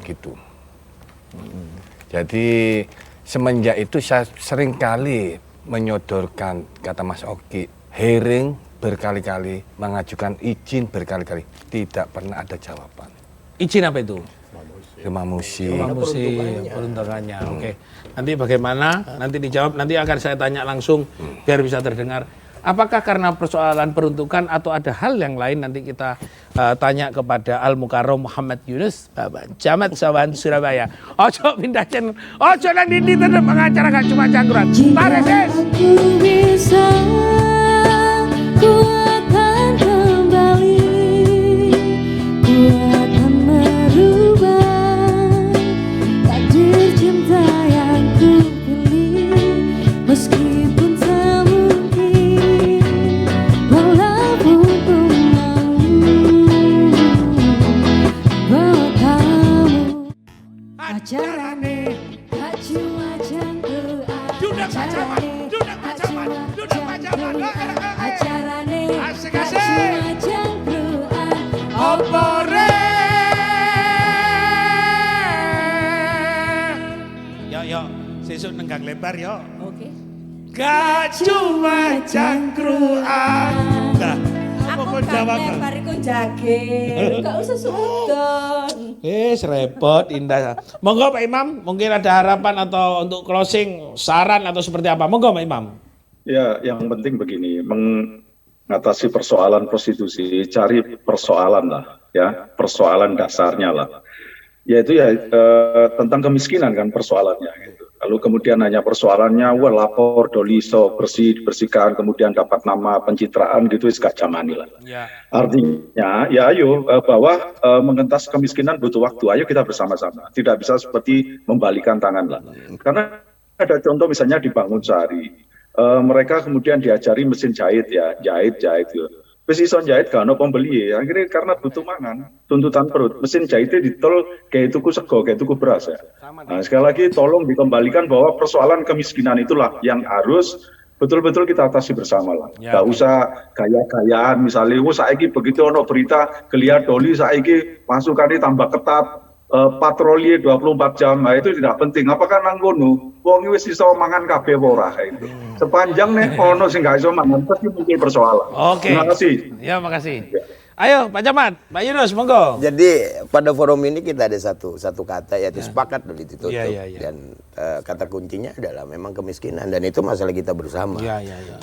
gitu. Jadi semenjak itu saya seringkali menyodorkan, kata Mas Oki, hearing berkali-kali, mengajukan izin berkali-kali, tidak pernah ada jawaban. Izin apa itu? Rumah musik. Peruntukannya. Oke. Nanti bagaimana? Nanti dijawab. Nanti akan saya tanya langsung biar bisa terdengar. Apakah karena persoalan peruntukan atau ada hal yang lain, nanti kita tanya kepada Al Mukarram Muhammad Yunus, Bapak Camat Sawan Surabaya. Ojo pindah channel. Ojo nang di tetep pengacara gak cuma cangkruan. Tarik sis. Aku bisa kuatkan kembali, kuatkan merubah takdir cinta yang ku pilih, meskipun tak mungkin, walaupun ku mau bawa kamu. Acarane gak cuma jangkru, acarane gak cuma jangkru, acarane gak cuma jangkruan. Opore. Yo, sesuk nenggang lebar yo. Oke. Gak cuma cangkruan. Nah, apa Aku kok jawab? kan lebar iku jage. Gak usah sudon. Repot, indah. Monggo Pak Imam, mungkin ada harapan atau untuk closing, saran atau seperti apa? Monggo Pak Imam. Ya, yang penting begini, mengatasi persoalan prostitusi, cari persoalan lah, ya, persoalan dasarnya lah. Yaitu ya tentang kemiskinan kan persoalannya gitu. Lalu kemudian hanya persoalannya, wah lapor, doliso, bersihkan, kemudian dapat nama pencitraan gitu, gak jamani lah. Ya. Artinya, ya ayo bahwa mengentas kemiskinan butuh waktu, ayo kita bersama-sama. Tidak bisa seperti membalikan tangan lah. Karena ada contoh misalnya di Bangun Sari, mereka kemudian diajari mesin jahit ya, jahit gitu. wis iso jahit gak ono pembeli. Akhirnya karena butuh mangan, tuntutan perut, mesin jahitnya ditol kayak tuku sego, kayak tuku beras ya. Nah, sekali lagi tolong dikembalikan bahwa persoalan kemiskinan itulah yang harus betul-betul kita atasi bersama lah. Gak usah gaya-gayaan misalnya, saiki begitu ono berita geliat doli saiki pasukannya tambah ketat, patroli 24 jam, nah itu tidak penting. Apakah nang kono wong wis iso mangan kabeh ora itu. Sepanjang nih ono sing gak iso mangan pasti muncul persoalan. Oke. Terima kasih. Ya, makasih. Ayo Pak Camat, Pak Yunus, monggo. Jadi pada forum ini kita ada satu kata yaitu sepakat dulu ditutup. Dan kata kuncinya adalah memang kemiskinan dan itu masalah kita bersama.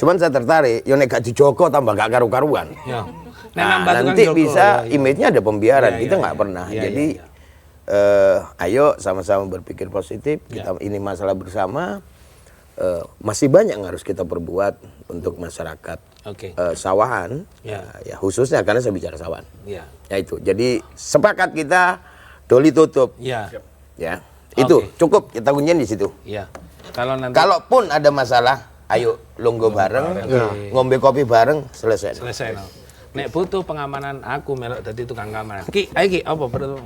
Cuman saya tertarik, yo nek gak dijoko tambah gak karu-karuan. Nah, nanti bisa image-nya ada pembiaran, kita nggak pernah. Jadi ayo sama-sama berpikir positif, kita ini masalah bersama. Masih banyak yang harus kita perbuat untuk masyarakat sawahan, ya khususnya karena saya bicara sawahan. Ya itu. Jadi sepakat kita doli tutup. Ya. Itu cukup kita kunciin di situ. Ya. Kalaupun ada masalah, ayo longgo bareng, ngombe kopi bareng, selesai. No. Nek butuh pengamanan aku melok dadi tukang keamanan. Ki, ayo Ki, apa perlu?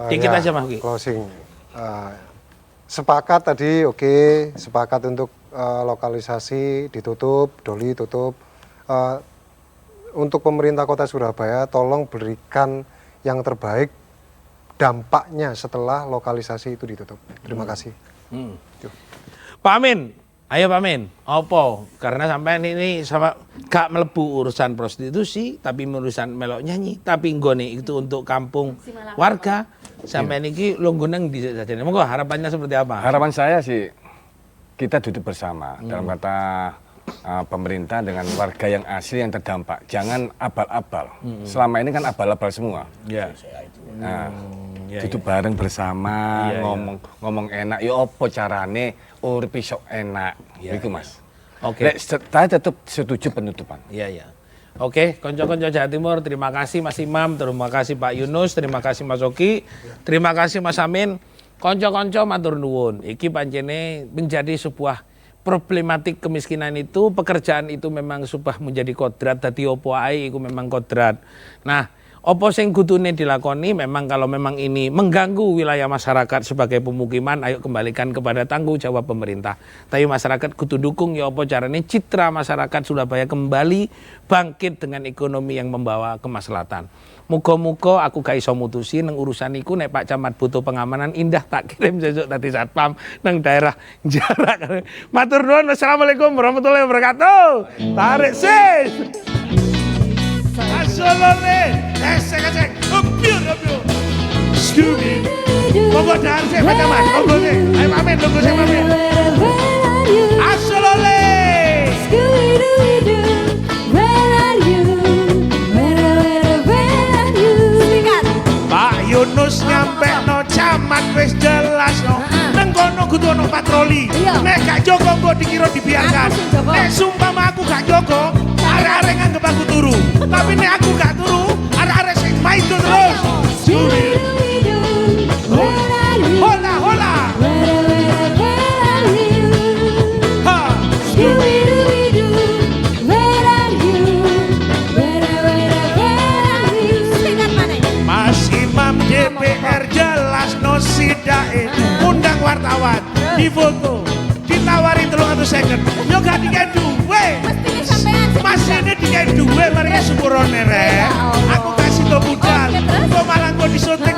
Dikit aja Mas Ki. Closing. Sepakat tadi, sepakat untuk lokalisasi ditutup, doli tutup. Untuk pemerintah Kota Surabaya, tolong berikan yang terbaik dampaknya setelah lokalisasi itu ditutup. Terima kasih. Pak Amin, ayo Pak Amin. Apa? Karena sampai ini sama gak melebu urusan prostitusi, tapi urusan melok nyanyi, tapi nggone itu untuk kampung warga. Sampai niki longgonang di saja. Monggo harapannya seperti apa? Harapan saya sih kita duduk bersama dalam kata pemerintah dengan warga yang asli yang terdampak. Jangan abal-abal. Selama ini kan abal-abal semua. Duduk bareng bersama, ngomong enak. Ya apa carane urip iso enak. Iku Mas. Saya tetap setuju penutupan. Oke, konco-konco Jawa Timur, terima kasih Mas Imam, terima kasih Pak Yunus, terima kasih Mas Oki, terima kasih Mas Amin. Konco-konco matur nuwun. Iki pancene menjadi sebuah problematik kemiskinan itu, pekerjaan itu memang sudah menjadi kodrat, dadi opo ae iku memang kodrat. Nah, opo sing kudune dilakoni memang kalau memang ini mengganggu wilayah masyarakat sebagai pemukiman, ayo kembalikan kepada tanggung jawab pemerintah. Tapi masyarakat kudu dukung ya opo carane citra masyarakat Surabaya kembali bangkit dengan ekonomi yang membawa kemaslahatan. Muga-muga aku gak iso mutusi nang urusan iku nek Pak Camat butuh pengamanan indah tak kirim sesuk dadi satpam nang daerah jarak. Matur nuwun. Assalamualaikum warahmatullahi wabarakatuh. Tarik sis. Asolole. Esek. Opiur. Scooby. Monggo dahar sik Pak Camat. Monggo sik. Ayo pamit monggo sik pamit. Asolole. Yunus nyampe no camat wis jelas no. Neng kono kudu ono patroli. Nek gak jogo kok dikira dibiarkan. Nek sumpama aku gak jogo, arek-arek nganggep aku turu. Tapi nek aku gak turu, arek-arek sing maido terus. Hola. DPR jelas no sidae undang wartawan difoto ditawari 300.000 yo gak dikek duwe masine dikek duwe mari sepurone rek aku kasih to budal kok malah kok disunting